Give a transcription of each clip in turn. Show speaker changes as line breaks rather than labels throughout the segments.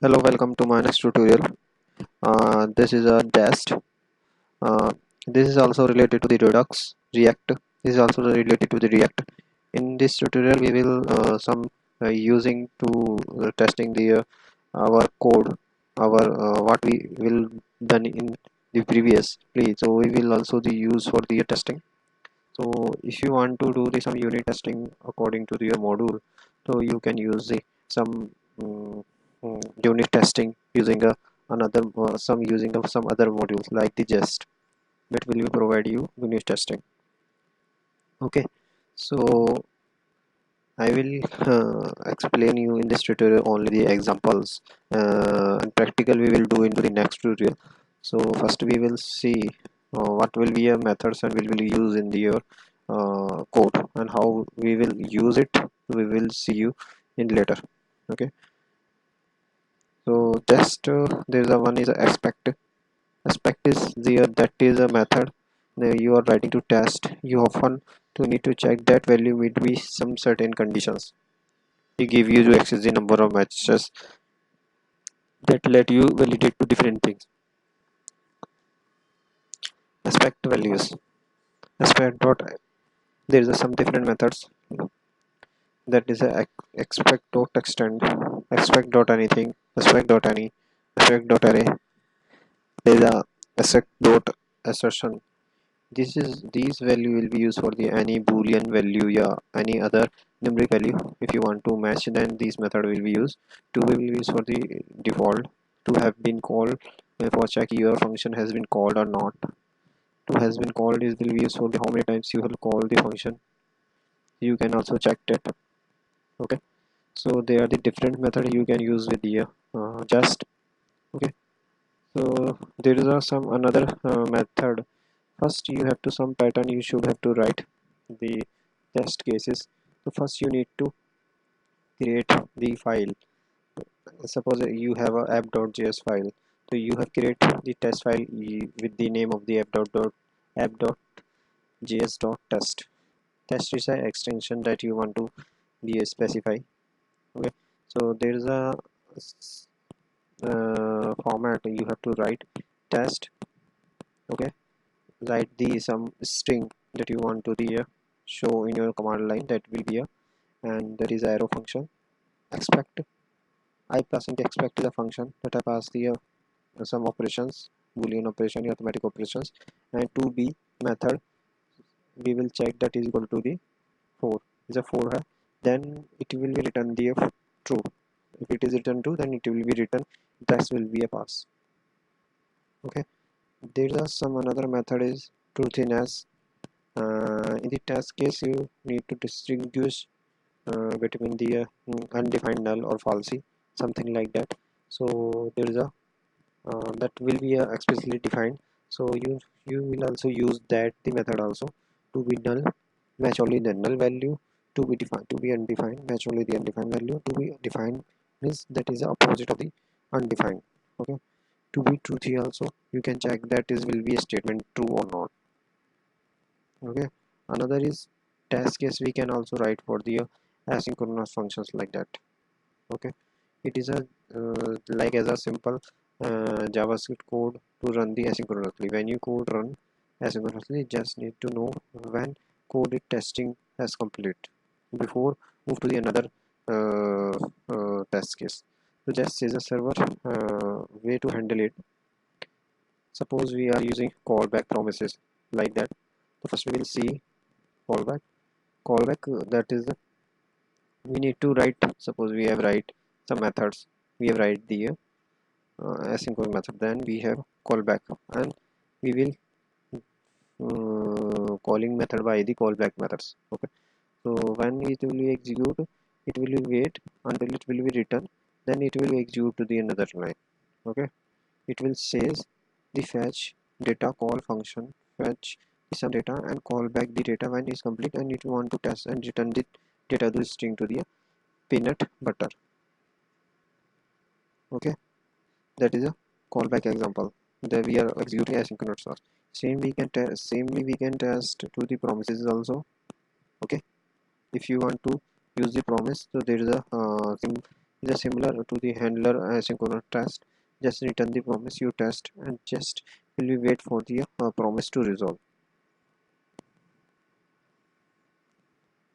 Hello, welcome to my next tutorial. This is a test. Uh, this is also related to the Redux React. This is also related to the React. In this tutorial, we will some using to testing the our code, our what we will done in the previously. So we will also the use for the testing. So if you want to do the some unit testing according to your module, so you can use the some unit testing using a another some using of some other modules like the Jest that will provide you unit testing. Okay, so I will explain you in this tutorial only the examples and practical we will do into the next tutorial. So first we will see what will be a methods and we will use in the your code and how we will use it. We will see you in later. Okay, so just there is a one is a expect. Expect is the that is a method you are writing to test. You often to need to check that value will be some certain conditions. It give you to access the number of matches that let you validate to different things. Expect values. Expect dot there is some different methods that is a expect dot extend, expect dot anything, expect dot any, expect dot array. There is a expect dot assertion. This is these value will be used for the any boolean value, yeah, any other numeric value. If you want to match, then this method will be used. To will be used for the default. To have been called for check your function has been called or not. To has been called is will be used for the how many times you have called the function. You can also check that. Okay. So they are the different method you can use with the just. Okay. So there is some another method. First, you have to some pattern you should have to write the test cases. So first you need to create the file. Suppose you have a app.js file. So you have create the test file with the name of the app.js.test. Test is an extension that you want to be specify. Okay. So there is a format you have to write test. Okay. Write the some string that you want to the show in your command line, that will be a, and there is arrow function expect. I passing the expect is a function that I pass the some operations, boolean operation, arithmetic operations, and to be method we will check that is equal to the 4 is a 4 है, then it will be return the true. If it is written true, then it will be written that will be a pass. Okay, there is some another method is truthiness. In the test case you need to distinguish between the undefined null or falsy, something like that. So there is a that will be explicitly defined. So you will also use that the method also to be null match only the null value, to be defined to be undefined match only the undefined value, to be defined means that is the opposite of the undefined. Okay, to be truthy also you can check that is will be a statement true or not. Okay, another is test case we can also write for the asynchronous functions like that. Okay, it is a like as a simple javascript code to run the asynchronously. When you code run asynchronously, just need to know when code is testing has complete before move to the another test case. So just is a server way to handle it. Suppose we are using callback promises like that. So first we will see callback. Callback that is the, we need to write. Suppose we have write some methods. We have write the asynchronous method. Then we have callback, and we will calling method by the callback methods. Okay. So when it will be execute, it will wait until it will be written. Then it will execute to the another line. Okay. It will says the fetch data call function fetch some data and call back the data when is complete, and it want to test and return the data to string to the peanut butter. Okay, that is a callback example that we are executing asynchronous source. Same we can test, samely we can test to the promises also. Okay, if you want to use the promise, so there is a is similar to the handler asynchronous test. Just return the promise you test and just will be wait for the promise to resolve.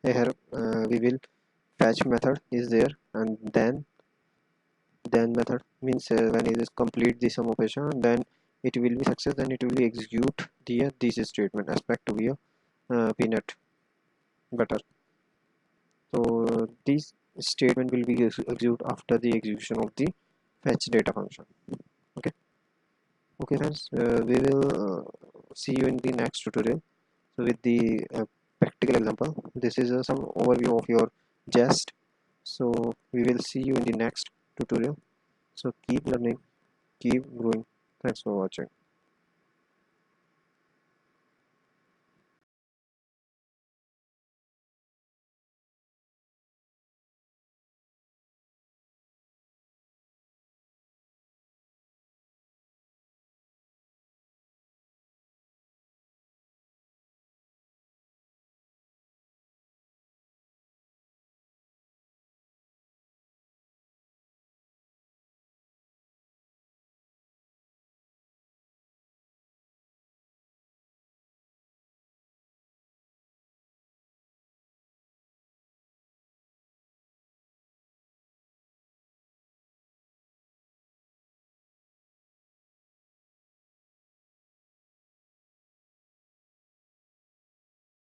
Here we will fetch method is there, and then method means when it is complete the sum operation, then it will be success, then it will be execute the this statement aspect to be a peanut butter. So this statement will be execute after the execution of the fetch data function. Okay. Okay friends, we will see you in the next tutorial. So with the practical example, this is some overview of your Jest. So we will see you in the next tutorial. So keep learning, keep growing. Thanks for watching.